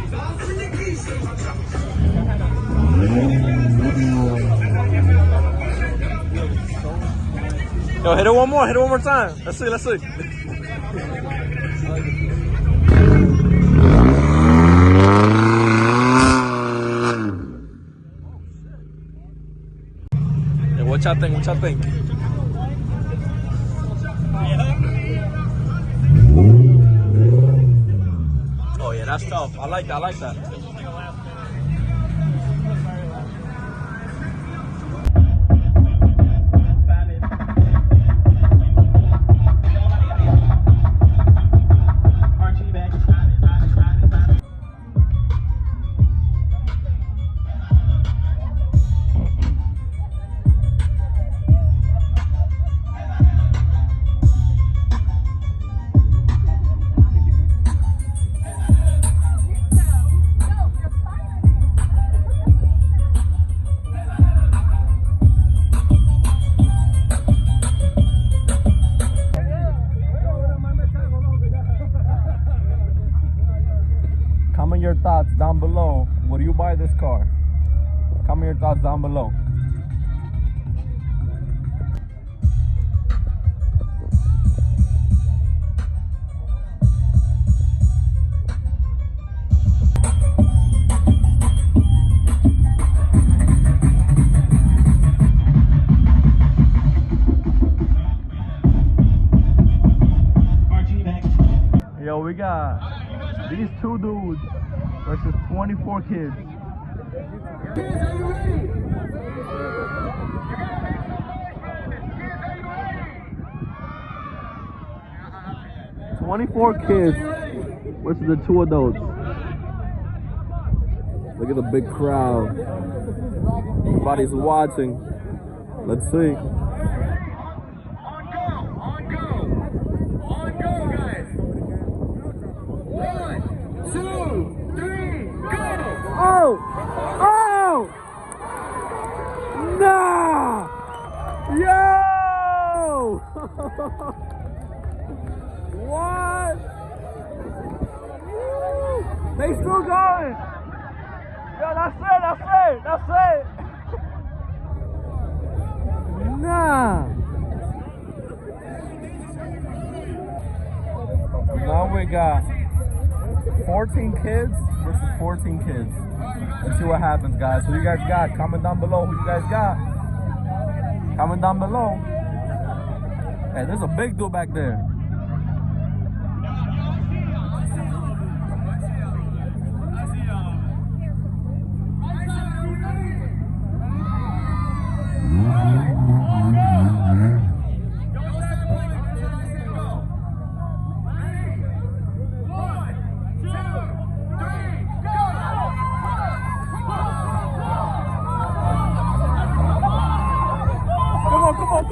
Yo, hit it one more time. Let's see, let's see. Hey, what y'all think? What y'all think? Oh yeah, that's tough. I like that. I like that. Comment your thoughts down below. Would you buy this car? Comment your thoughts down below. Yo, we got these two dudes versus 24 kids. Kids, are you ready? 24 kids versus the two adults. Look at the big crowd. Everybody's watching. Let's see. Oh! Oh! Nah! Yo! What? They still going! Yo, that's it, that's it, that's it! Nah! Now we got 14 kids versus 14 kids. Let's see what happens, guys. Who you guys got? Comment down below who you guys got. Comment down below. Hey, there's a big dude back there. Come on.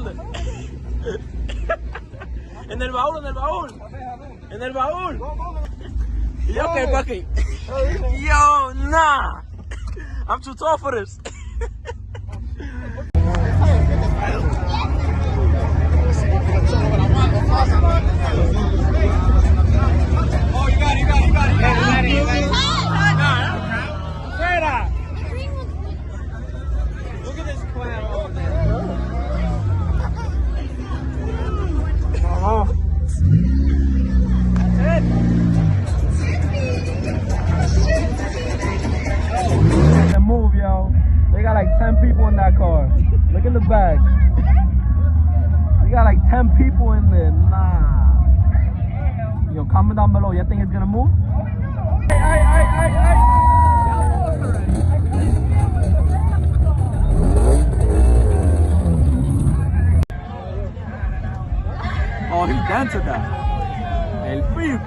¿Dónde? En el baúl, en el baúl. En el baúl. Yo, okay, Bucky. Yo, nah. I'm too tall for this. Oh, you got it. Look at this clown over there. And move, yo. They got like 10 people in that car. Look in the back. They got like 10 people in there. Nah. Yo, comment down below. You think it's gonna move? Oh, he danced that. El Pip.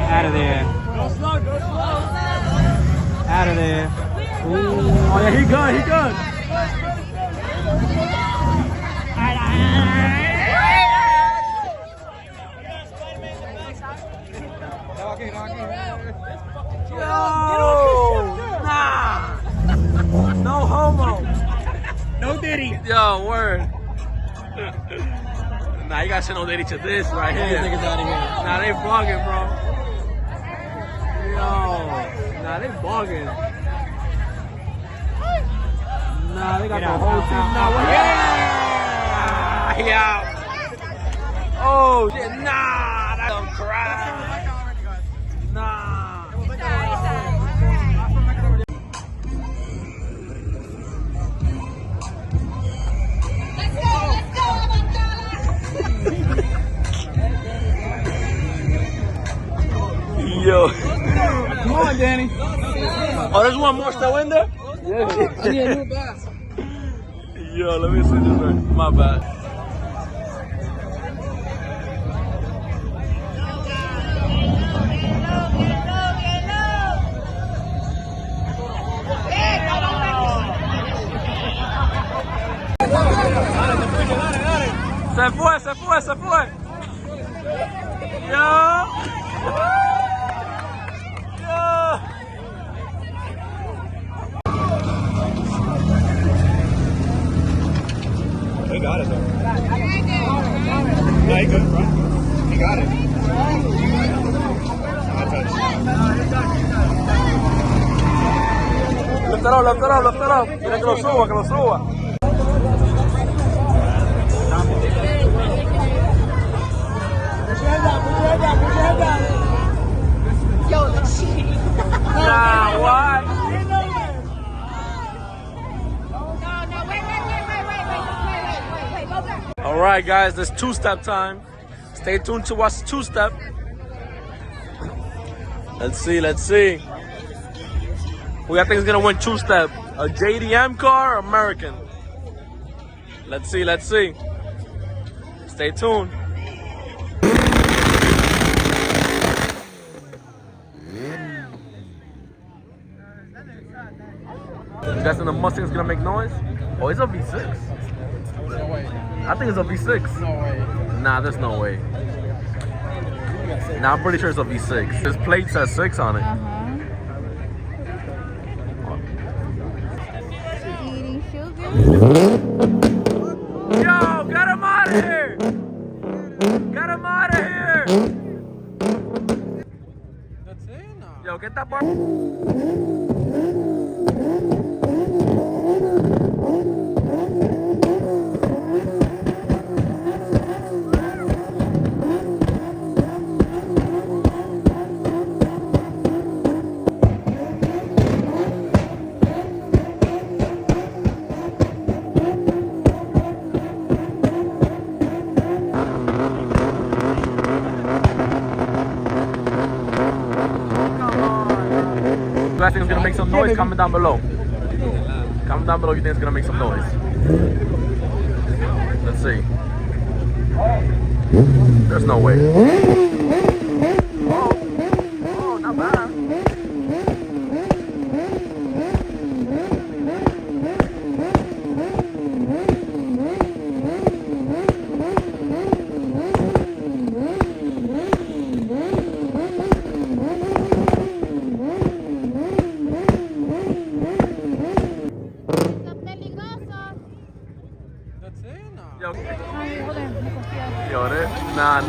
Out of there. Go slow, go slow. Out of there. Ooh. Oh yeah, he good, he good. Yo, nah. No homo. No Diddy. Yo, word. Nah, you gotta say no Diddy to this right here. Niggas out of here. Nah, they bugging, bro. Yo, nah, they bugging. Nah, they got the whole team. Nah, what? Yeah. Oh shit, nah, that's some crap. Nah. Yo. Come on, Danny. Oh, there's one more still in there? I need a new bass. Yo, let me see this right. My bad. Se fue, se fue, se fue. Yo. Yo. He got it though. Yeah, he good, bro. He got it. Lift it up, lift it up, lift it up. Quiere que lo suba, que lo suba. Yo, the cheating. Nah, what? Wait. All right, guys, this two-step time. Stay tuned to watch two-step. Let's see, let's see. Who I think is gonna win two-step? A JDM car or American? Let's see, let's see. Stay tuned. You guys think the Mustang's gonna make noise? Oh, it's a V6. No way. I think it's a V6. No way. Nah, there's no way. Nah, I'm pretty sure it's a V6. This plate says 6 on it. Eating sugar. Yo, get him out of here! Get him out of here! That's it now. Yo, get that bar. You guys think it's gonna make some noise? Comment down below. Comment down below if you think it's gonna make some noise. Let's see. There's no way. Oh, not bad.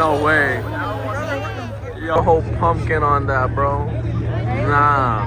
No way. Yo, whole pumpkin on that, bro. Nah.